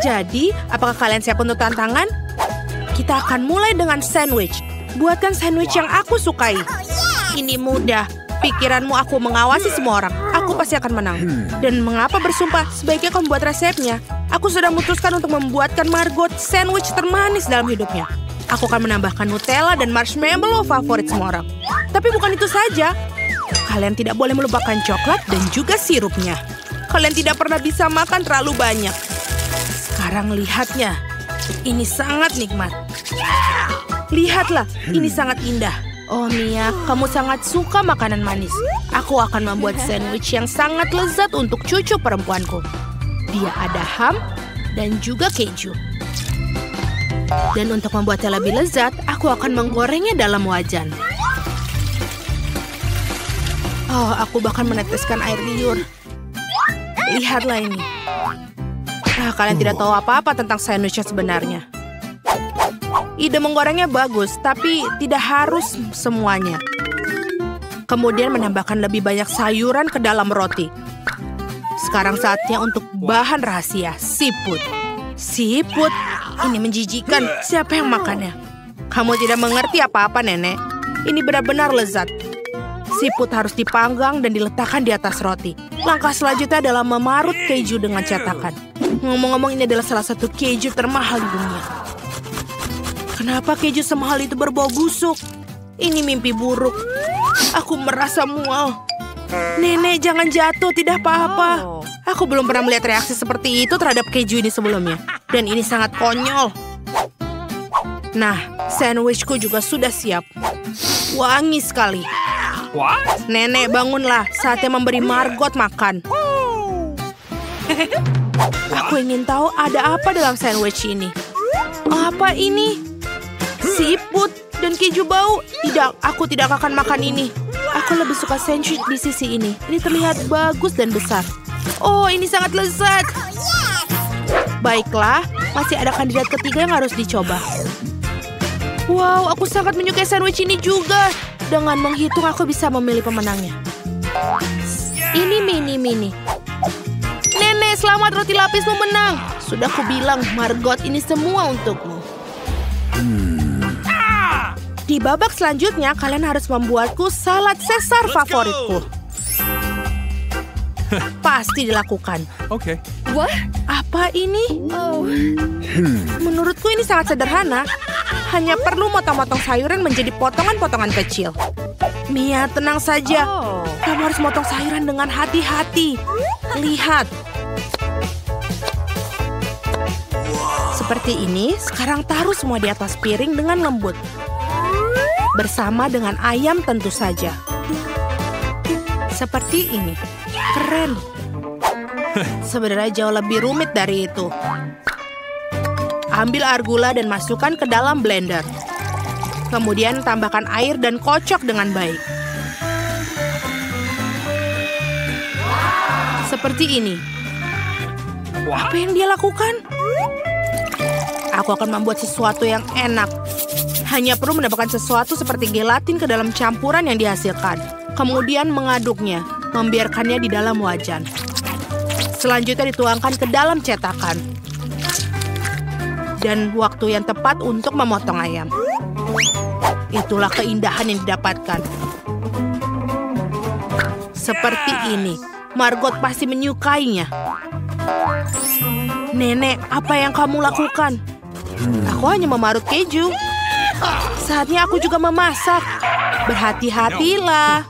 Jadi, apakah kalian siap untuk tantangan? Kita akan mulai dengan sandwich. Buatkan sandwich yang aku sukai. Ini mudah. Pikiranmu aku mengawasi semua orang. Aku pasti akan menang. Dan mengapa bersumpah? Sebaiknya kamu buat resepnya. Aku sudah memutuskan untuk membuatkan Margot sandwich termanis dalam hidupnya. Aku akan menambahkan Nutella dan marshmallow favorit semua orang. Tapi bukan itu saja. Kalian tidak boleh melupakan coklat dan juga sirupnya. Kalian tidak pernah bisa makan terlalu banyak. Sekarang lihatnya. Ini sangat nikmat. Lihatlah, ini sangat indah. Oh Mia, kamu sangat suka makanan manis. Aku akan membuat sandwich yang sangat lezat untuk cucu perempuanku. Dia ada ham dan juga keju. Dan untuk membuatnya lebih lezat, aku akan menggorengnya dalam wajan. Oh, aku bahkan meneteskan air liur. Lihatlah ini. Kalian tidak tahu apa-apa tentang sandwich yang sebenarnya. Ide menggorengnya bagus, tapi tidak harus semuanya. Kemudian menambahkan lebih banyak sayuran ke dalam roti. Sekarang saatnya untuk bahan rahasia, siput. Siput? Ini menjijikan. Siapa yang makannya? Kamu tidak mengerti apa-apa, Nenek. Ini benar-benar lezat. Siput harus dipanggang dan diletakkan di atas roti. Langkah selanjutnya adalah memarut keju dengan cetakan. Ngomong-ngomong, ini adalah salah satu keju termahal di dunia. Kenapa keju semahal itu berbau busuk? Ini mimpi buruk. Aku merasa mual. Nenek, jangan jatuh, tidak apa-apa. Aku belum pernah melihat reaksi seperti itu terhadap keju ini sebelumnya. Dan ini sangat konyol. Nah, sandwichku juga sudah siap. Wangi sekali. Nenek, bangunlah. Saatnya memberi Margot makan. Aku ingin tahu ada apa dalam sandwich ini. Apa ini? Siput dan keju bau? Tidak, aku tidak akan makan ini. Aku lebih suka sandwich di sisi ini. Ini terlihat bagus dan besar. Oh, ini sangat lezat. Baiklah, masih ada kandidat ketiga yang harus dicoba. Wow, aku sangat menyukai sandwich ini juga. Dengan menghitung, aku bisa memilih pemenangnya. Ini mini. Nenek, selamat, roti lapismu menang. Sudah kubilang, Margot, ini semua untukmu. Di babak selanjutnya, kalian harus membuatku salad Caesar favoritku. Pasti dilakukan. Oke. Wah, apa ini? Menurutku ini sangat sederhana. Hanya perlu motong-motong sayuran menjadi potongan-potongan kecil. Mia, tenang saja. Kamu harus motong sayuran dengan hati-hati. Lihat. Seperti ini, sekarang taruh semua di atas piring dengan lembut. Bersama dengan ayam tentu saja. Seperti ini. Keren. Sebenarnya jauh lebih rumit dari itu. Ambil air gula dan masukkan ke dalam blender. Kemudian tambahkan air dan kocok dengan baik. Seperti ini. Apa yang dia lakukan? Aku akan membuat sesuatu yang enak. Hanya perlu menambahkan sesuatu seperti gelatin ke dalam campuran yang dihasilkan. Kemudian mengaduknya, membiarkannya di dalam wajan. Selanjutnya dituangkan ke dalam cetakan. Dan waktu yang tepat untuk memotong ayam. Itulah keindahan yang didapatkan. Seperti ini. Margot pasti menyukainya. Nenek, apa yang kamu lakukan? Aku hanya memarut keju. Saatnya aku juga memasak. Berhati-hatilah.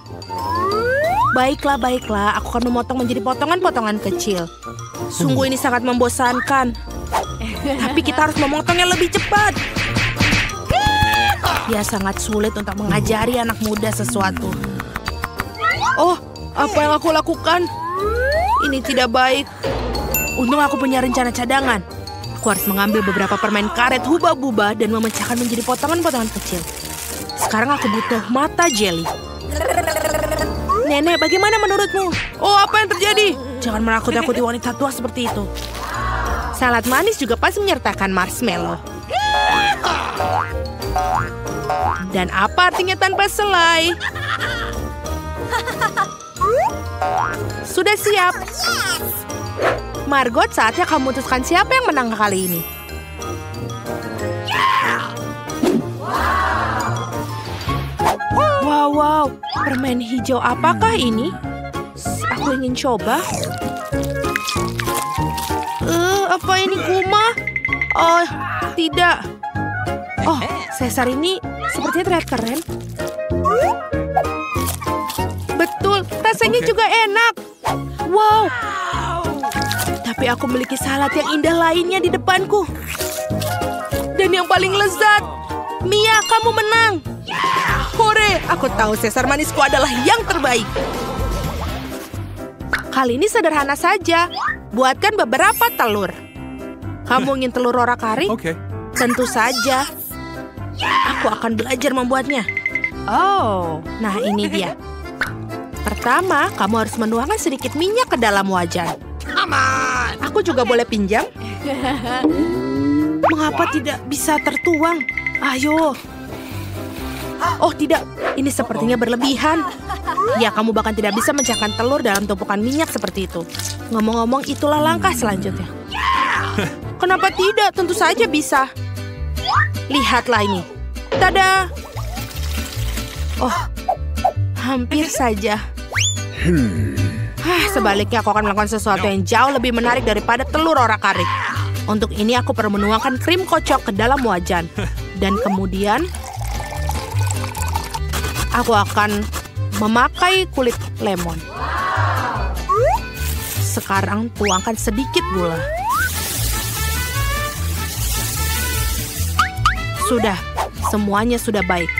Baiklah. Aku akan memotong menjadi potongan-potongan kecil. Sungguh ini sangat membosankan. Tapi kita harus memotongnya lebih cepat. Ya, sangat sulit untuk mengajari anak muda sesuatu. Oh, apa yang aku lakukan? Ini tidak baik. Untung aku punya rencana cadangan. Aku harus mengambil beberapa permen karet hubah-bubah dan memecahkan menjadi potongan-potongan kecil. Sekarang aku butuh mata jelly. Nenek, bagaimana menurutmu? Oh, apa yang terjadi? Jangan menakut-nakuti wanita tua seperti itu. Salad manis juga pasti menyertakan marshmallow. Dan apa artinya tanpa selai? Sudah siap. Margot, saatnya kamu memutuskan siapa yang menang kali ini. Wow, permen hijau apakah ini? Aku ingin coba. Apa ini guma? Oh, tidak. Oh, Caesar ini sepertinya terlihat keren. Betul, rasanya juga enak. Wow. Tapi aku memiliki salad yang indah lainnya di depanku. Dan yang paling lezat. Mia, kamu menang. Hore, aku tahu Caesar manisku adalah yang terbaik. Kali ini sederhana saja. Buatkan beberapa telur. Kamu ingin telur orak-arik? Oke. Tentu saja. Aku akan belajar membuatnya. Oh, nah ini dia. Pertama, kamu harus menuangkan sedikit minyak ke dalam wajan. Aku juga boleh pinjam? Mengapa tidak bisa tertuang? Ayo. Oh tidak, ini sepertinya berlebihan. Ya, kamu bahkan tidak bisa mencahkan telur dalam tumpukan minyak seperti itu. Ngomong-ngomong, itulah langkah selanjutnya. Kenapa tidak? Tentu saja bisa. Lihatlah ini. Tada! Oh, hampir saja. Sebaliknya aku akan melakukan sesuatu yang jauh lebih menarik daripada telur orak-arik. Untuk ini aku perlu menuangkan krim kocok ke dalam wajan. Dan kemudian aku akan memakai kulit lemon. Sekarang tuangkan sedikit gula. Sudah, semuanya sudah baik.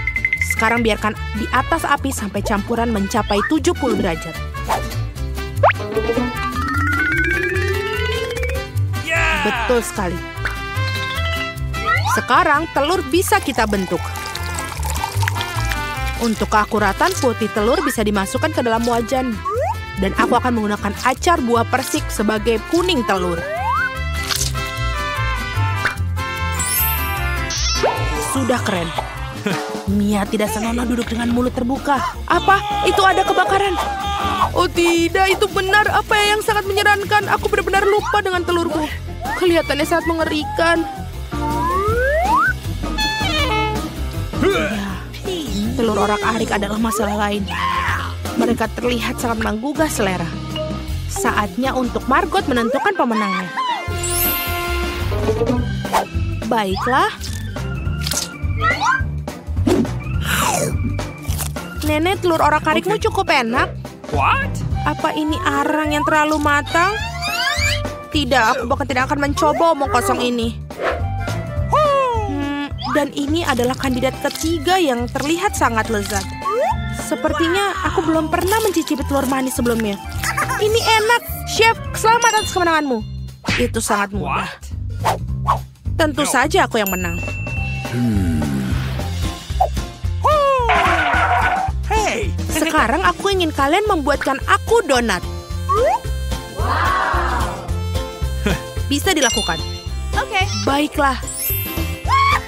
Sekarang biarkan di atas api sampai campuran mencapai 70 derajat. Betul sekali. Sekarang telur bisa kita bentuk. Untuk keakuratan, putih telur bisa dimasukkan ke dalam wajan. Dan aku akan menggunakan acar buah persik sebagai kuning telur. Sudah keren. Mia tidak senonoh duduk dengan mulut terbuka. Apa? Itu ada kebakaran. Oh tidak, itu benar. Apa yang sangat menyeramkan. Aku benar-benar lupa dengan telurku. Kelihatannya sangat mengerikan. Ya, telur orak-arik adalah masalah lain. Mereka terlihat sangat menggugah selera. Saatnya untuk Margot menentukan pemenangnya. Baiklah. Nenek, telur orak-arikmu cukup enak. What? Apa ini arang yang terlalu matang? Tidak, aku bahkan tidak akan mencoba omong kosong ini. Dan ini adalah kandidat ketiga yang terlihat sangat lezat. Sepertinya aku belum pernah mencicipi telur manis sebelumnya. Ini enak. Chef, selamat atas kemenanganmu. Itu sangat mudah. Tentu saja aku yang menang. Sekarang aku ingin kalian membuatkan aku donat. Bisa dilakukan. Oke. Baiklah.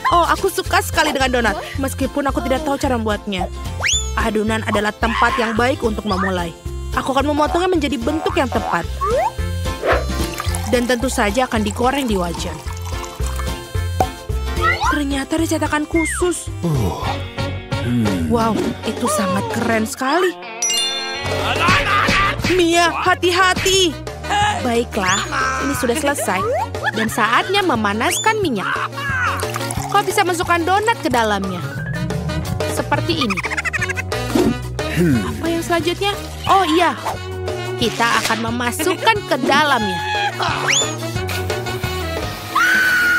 Oh, aku suka sekali dengan donat. Meskipun aku tidak tahu cara membuatnya. Adonan adalah tempat yang baik untuk memulai. Aku akan memotongnya menjadi bentuk yang tepat. Dan tentu saja akan digoreng di wajan. Ternyata ada cetakan khusus. Wow, itu sangat keren sekali. Mia, hati-hati. Baiklah, ini sudah selesai. Dan saatnya memanaskan minyak. Kau bisa masukkan donat ke dalamnya. Seperti ini. Apa yang selanjutnya? Oh iya, kita akan memasukkan ke dalamnya.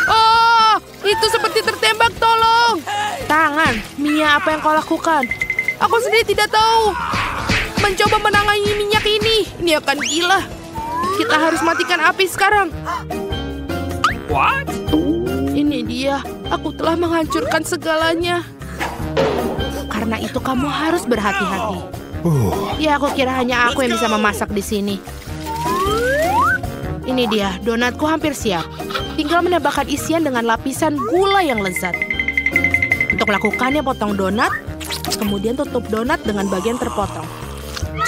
Oh, itu seperti tertembak, tolong. Tangan, Mia, apa yang kau lakukan? Aku sendiri tidak tahu. Mencoba menangani minyak ini akan gila. Kita harus matikan api sekarang. What? Ini dia, aku telah menghancurkan segalanya. Karena itu kamu harus berhati-hati. Ya, aku kira hanya aku yang bisa memasak di sini. Ini dia, donatku hampir siap. Tinggal menambahkan isian dengan lapisan gula yang lezat. Untuk melakukannya, potong donat, kemudian tutup donat dengan bagian terpotong.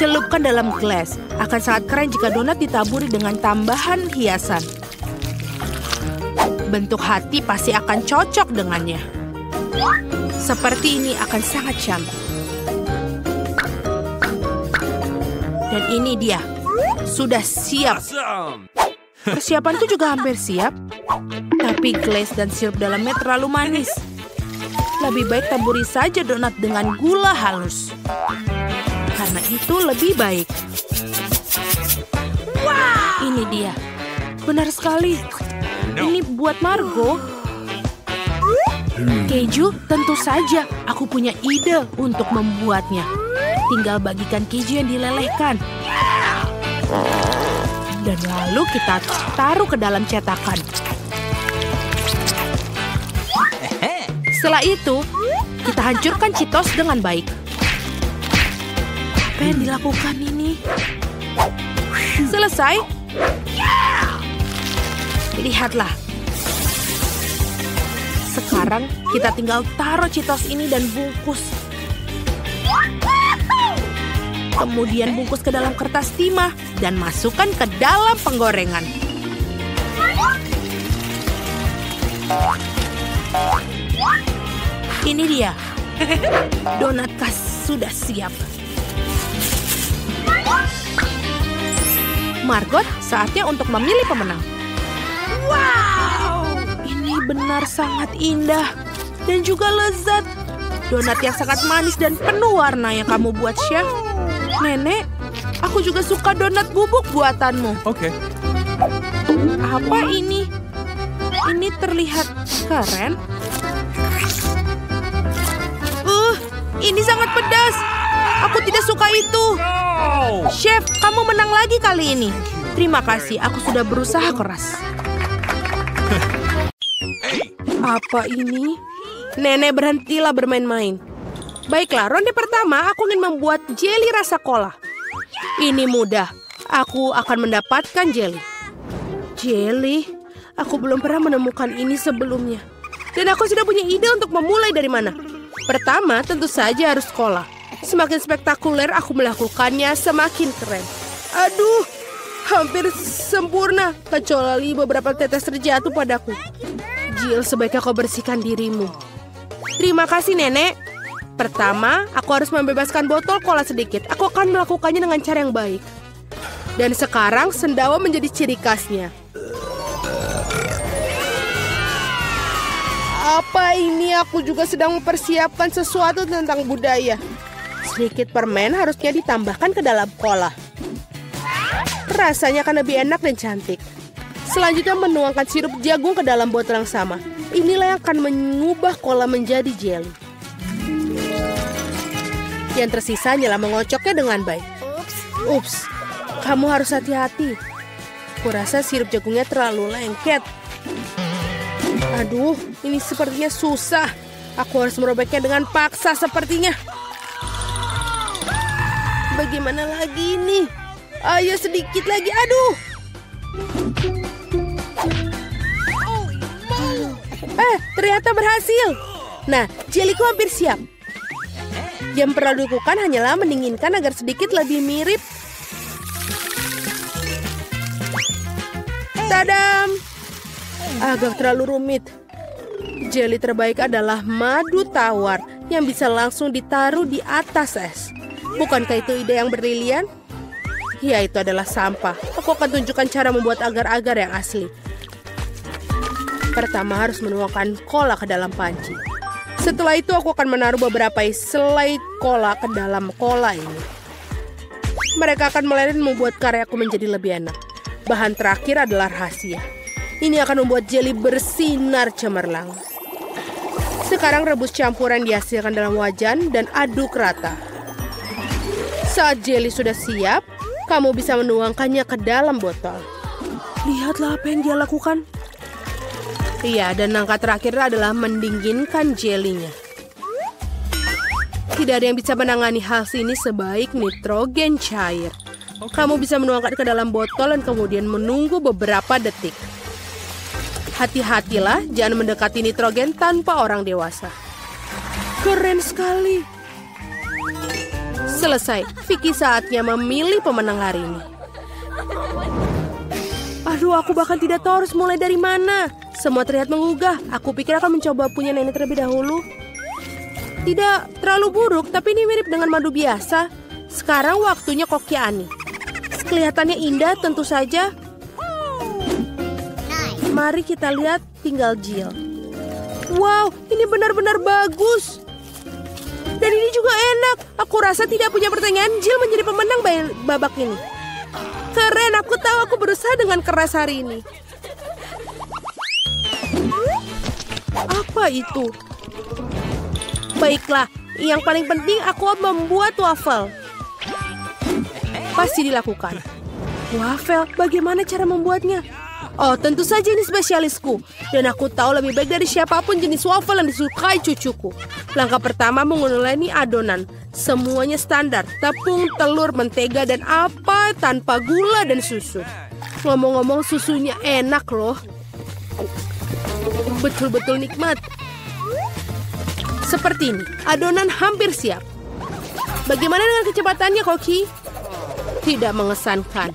Celupkan dalam gelas. Akan sangat keren jika donat ditaburi dengan tambahan hiasan. Bentuk hati pasti akan cocok dengannya. Seperti ini akan sangat cantik. Dan ini dia. Sudah siap. Awesome. Persiapanku juga hampir siap. Tapi glaze dan sirup dalamnya terlalu manis. Lebih baik taburi saja donat dengan gula halus. Karena itu lebih baik. Wow! Ini dia. Benar sekali. Ini buat Margo. Keju, tentu saja. Aku punya ide untuk membuatnya. Tinggal bagikan keju yang dilelehkan. Dan lalu kita taruh ke dalam cetakan. Setelah itu, kita hancurkan Cheetos dengan baik. Apa yang dilakukan ini? Selesai? Lihatlah. Sekarang kita tinggal taruh Cheetos ini dan bungkus. Kemudian bungkus ke dalam kertas timah dan masukkan ke dalam penggorengan. Ini dia. Donat khas sudah siap. Margot, saatnya untuk memilih pemenang. Wow! Ini benar sangat indah dan juga lezat. Donat yang sangat manis dan penuh warna yang kamu buat, Chef. Nenek, aku juga suka donat bubuk buatanmu. Okay. Apa ini? Ini terlihat keren. Ini sangat pedas. Aku tidak suka itu. No! Chef, kamu menang lagi kali ini. Terima kasih, aku sudah berusaha keras. Apa ini? Nenek, berhentilah bermain-main. Baiklah, ronde pertama aku ingin membuat jeli rasa cola. Ini mudah. Aku akan mendapatkan jeli. Jeli? Aku belum pernah menemukan ini sebelumnya. Dan aku sudah punya ide untuk memulai dari mana. Pertama, tentu saja harus cola. Semakin spektakuler aku melakukannya, semakin keren. Aduh, hampir sempurna. Kecuali beberapa tetes terjatuh padaku. Jill, sebaiknya kau bersihkan dirimu. Terima kasih, Nenek. Pertama, aku harus membebaskan botol cola sedikit. Aku akan melakukannya dengan cara yang baik. Dan sekarang, sendawa menjadi ciri khasnya. Apa ini? Aku juga sedang mempersiapkan sesuatu tentang budaya. Sedikit permen harusnya ditambahkan ke dalam cola. Rasanya akan lebih enak dan cantik. Selanjutnya menuangkan sirup jagung ke dalam botol yang sama. Inilah yang akan mengubah cola menjadi jelly. Yang tersisa hanyalah mengocoknya dengan baik. Ups, kamu harus hati-hati. Kurasa sirup jagungnya terlalu lengket. Aduh, ini sepertinya susah. Aku harus merobeknya dengan paksa sepertinya. Bagaimana lagi ini? Ayo sedikit lagi, aduh. Ternyata berhasil. Nah, jeliku hampir siap. Yang perlu dilakukan hanyalah mendinginkan agar sedikit lebih mirip. Tadam! Agak terlalu rumit. Jeli terbaik adalah madu tawar yang bisa langsung ditaruh di atas es. Bukankah itu ide yang brilian? Ya, itu adalah sampah. Aku akan tunjukkan cara membuat agar-agar yang asli. Pertama harus menuangkan cola ke dalam panci. Setelah itu aku akan menaruh beberapa selai cola ke dalam cola ini. Mereka akan meleleh dan membuat karyaku menjadi lebih enak. Bahan terakhir adalah rahasia. Ini akan membuat jeli bersinar cemerlang. Sekarang rebus campuran dihasilkan dalam wajan dan aduk rata. Saat jeli sudah siap, kamu bisa menuangkannya ke dalam botol. Lihatlah apa yang dia lakukan. Iya, dan langkah terakhir adalah mendinginkan jelinya. Tidak ada yang bisa menangani hal ini sebaik nitrogen cair. Kamu bisa menuangkan ke dalam botol dan kemudian menunggu beberapa detik. Hati-hatilah, jangan mendekati nitrogen tanpa orang dewasa. Keren sekali. Selesai. Vicky saatnya memilih pemenang hari ini. Aduh, aku bahkan tidak tahu harus mulai dari mana. Semua terlihat menggugah. Aku pikir akan mencoba punya nenek terlebih dahulu. Tidak terlalu buruk, tapi ini mirip dengan madu biasa. Sekarang waktunya koki Ani. Kelihatannya indah tentu saja. Mari kita lihat tinggal Jill. Wow, ini benar-benar bagus. Dan ini juga enak. Aku rasa tidak punya pertanyaan Jill menjadi pemenang babak ini. Keren, aku tahu aku berusaha dengan keras hari ini. Apa itu? Baiklah, yang paling penting aku membuat waffle. Pasti dilakukan. Waffle, bagaimana cara membuatnya? Oh, tentu saja ini spesialisku. Dan aku tahu lebih baik dari siapapun jenis waffle yang disukai cucuku. Langkah pertama menguleni adonan. Semuanya standar. Tepung, telur, mentega, dan apa tanpa gula dan susu. Ngomong-ngomong, susunya enak loh. Betul-betul nikmat. Seperti ini, adonan hampir siap. Bagaimana dengan kecepatannya, Koki? Tidak mengesankan.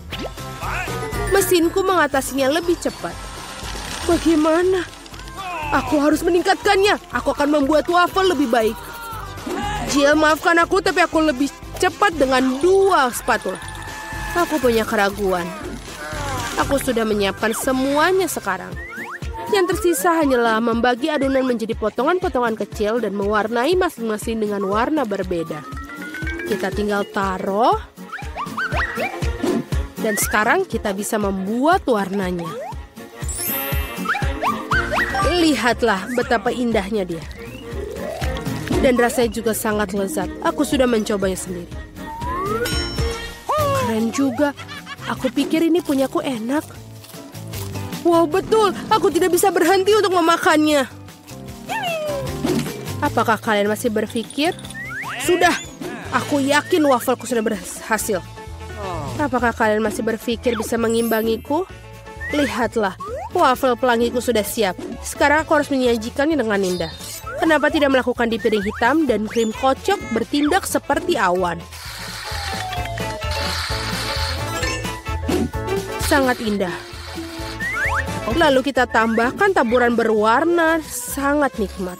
Mesinku mengatasinya lebih cepat. Bagaimana? Aku harus meningkatkannya. Aku akan membuat waffle lebih baik. Jill, maafkan aku, tapi aku lebih cepat dengan 2 spatula. Aku punya keraguan. Aku sudah menyiapkan semuanya sekarang. Yang tersisa hanyalah membagi adonan menjadi potongan-potongan kecil dan mewarnai masing-masing dengan warna berbeda. Kita tinggal taruh. Dan sekarang kita bisa membuat warnanya. Lihatlah betapa indahnya dia. Dan rasanya juga sangat lezat. Aku sudah mencobanya sendiri. Keren juga. Aku pikir ini punyaku enak. Wow, betul. Aku tidak bisa berhenti untuk memakannya. Apakah kalian masih berpikir? Sudah. Aku yakin wafelku sudah berhasil. Apakah kalian masih berpikir bisa mengimbangiku? Lihatlah, waffle pelangiku sudah siap. Sekarang aku harus menyajikannya dengan indah. Kenapa tidak melakukan di piring hitam dan krim kocok bertindak seperti awan? Sangat indah. Lalu kita tambahkan taburan berwarna, sangat nikmat.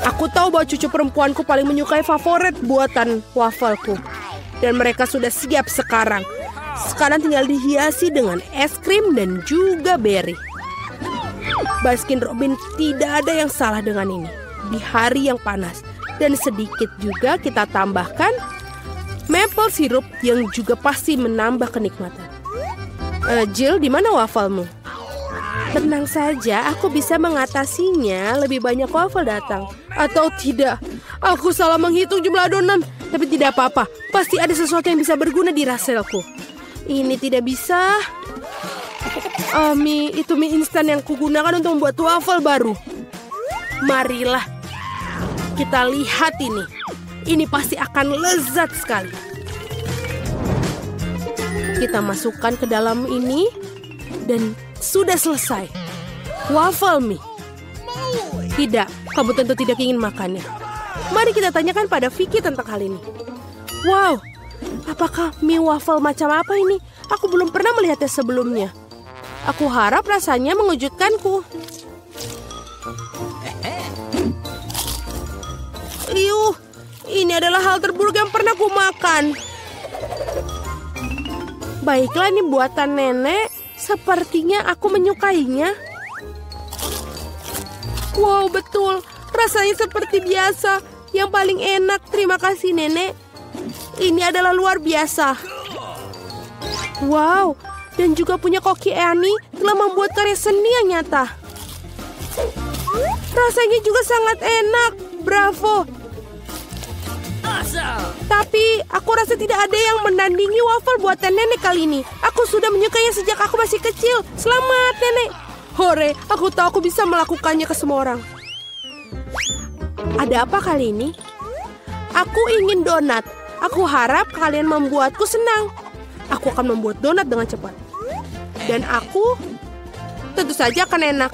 Aku tahu bahwa cucu perempuanku paling menyukai favorit buatan wafelku. Dan mereka sudah siap sekarang. Sekarang tinggal dihiasi dengan es krim dan juga berry. Baskin Robbins, tidak ada yang salah dengan ini. Di hari yang panas. Dan sedikit juga kita tambahkan maple syrup yang juga pasti menambah kenikmatan. Jill, di mana wafelmu? Tenang saja, aku bisa mengatasinya. Lebih banyak waffle datang. Atau tidak, aku salah menghitung jumlah adonan. Tapi tidak apa-apa, pasti ada sesuatu yang bisa berguna di raselku. Ini tidak bisa. Itu mie instan yang kugunakan untuk membuat waffle baru. Marilah, kita lihat ini. Ini pasti akan lezat sekali. Kita masukkan ke dalam ini. Dan sudah selesai. Waffle mie. Tidak, kamu tentu tidak ingin makannya. Mari kita tanyakan pada Vicky tentang hal ini. Wow, apakah mie waffle macam apa ini? Aku belum pernah melihatnya sebelumnya. Aku harap rasanya mengejutkanku. Ini adalah hal terburuk yang pernah ku makan. Baiklah, ini buatan nenek. Sepertinya aku menyukainya. Wow, betul. Rasanya seperti biasa. Yang paling enak. Terima kasih, Nenek. Ini adalah luar biasa. Wow. Dan juga punya Koki Ani telah membuat karya seni yang nyata. Rasanya juga sangat enak. Bravo. Tapi aku rasa tidak ada yang menandingi waffle buatan nenek kali ini. Aku sudah menyukainya sejak aku masih kecil. Selamat, Nenek. Hore, aku tahu aku bisa melakukannya ke semua orang. Ada apa kali ini? Aku ingin donat. Aku harap kalian membuatku senang. Aku akan membuat donat dengan cepat. Dan aku tentu saja akan enak.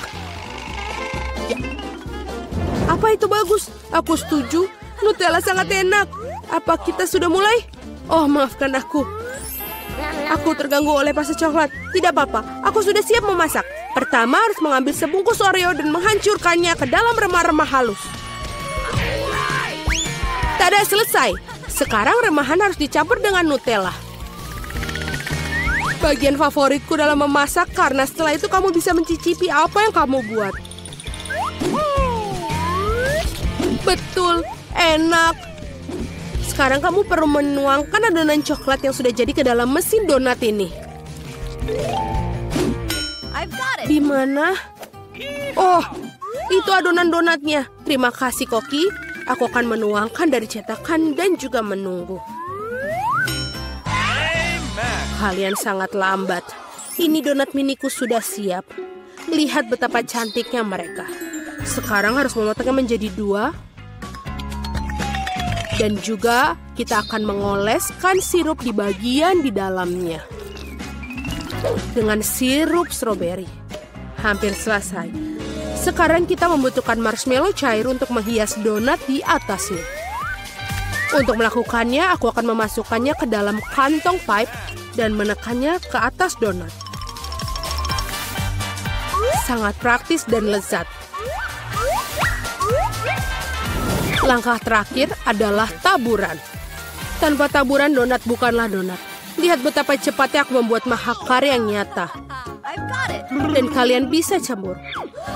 Apa itu bagus? Aku setuju. Nutella sangat enak. Apa kita sudah mulai? Oh, maafkan aku. Aku terganggu oleh pasta coklat. Tidak apa-apa, aku sudah siap memasak. Pertama harus mengambil sebungkus Oreo dan menghancurkannya ke dalam remah-remah halus. Tada, selesai. Sekarang remahan harus dicampur dengan Nutella. Bagian favoritku dalam memasak karena setelah itu kamu bisa mencicipi apa yang kamu buat. Betul, enak. Sekarang kamu perlu menuangkan adonan coklat yang sudah jadi ke dalam mesin donat ini. Di mana? Oh, itu adonan donatnya. Terima kasih, Koki. Aku akan menuangkan dari cetakan dan juga menunggu. Kalian sangat lambat. Ini donat miniku sudah siap. Lihat betapa cantiknya mereka. Sekarang harus memotongnya menjadi 2. Dan juga kita akan mengoleskan sirup di bagian di dalamnya. Dengan sirup stroberi. Hampir selesai. Sekarang kita membutuhkan marshmallow cair untuk menghias donat di atasnya. Untuk melakukannya, aku akan memasukkannya ke dalam kantong pipe dan menekannya ke atas donat. Sangat praktis dan lezat. Langkah terakhir adalah taburan. Tanpa taburan, donat bukanlah donat. Lihat betapa cepatnya aku membuat mahakarya yang nyata. Dan kalian bisa campur.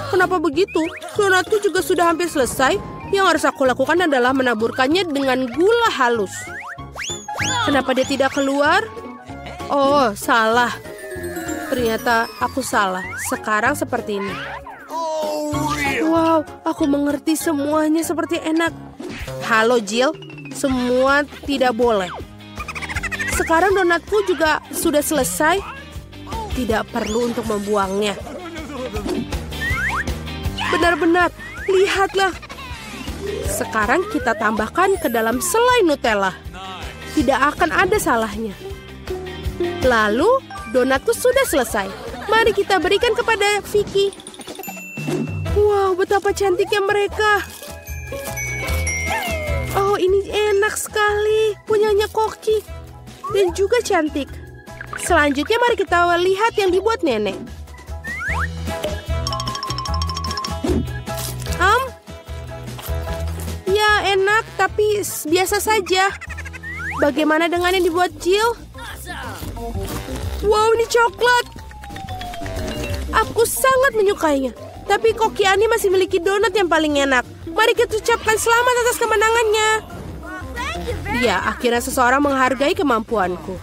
Kenapa begitu? Donatku juga sudah hampir selesai. Yang harus aku lakukan adalah menaburkannya dengan gula halus. Kenapa dia tidak keluar? Oh, salah. Ternyata aku salah. Sekarang seperti ini. Wow, aku mengerti semuanya seperti enak. Halo, Jill. Semua tidak boleh. Sekarang donatku juga sudah selesai. Tidak perlu untuk membuangnya. Benar-benar, lihatlah. Sekarang kita tambahkan ke dalam selai Nutella. Tidak akan ada salahnya. Lalu, donatku sudah selesai. Mari kita berikan kepada Vicky. Wow, betapa cantiknya mereka. Oh, ini enak sekali. Punyanya Koki. Dan juga cantik. Selanjutnya mari kita lihat yang dibuat nenek. Ya, enak, tapi biasa saja. Bagaimana dengan yang dibuat Jill? Wow, ini coklat. Aku sangat menyukainya. Tapi Koki Ani masih memiliki donat yang paling enak. Mari kita ucapkan selamat atas kemenangannya. Ya, akhirnya seseorang menghargai kemampuanku.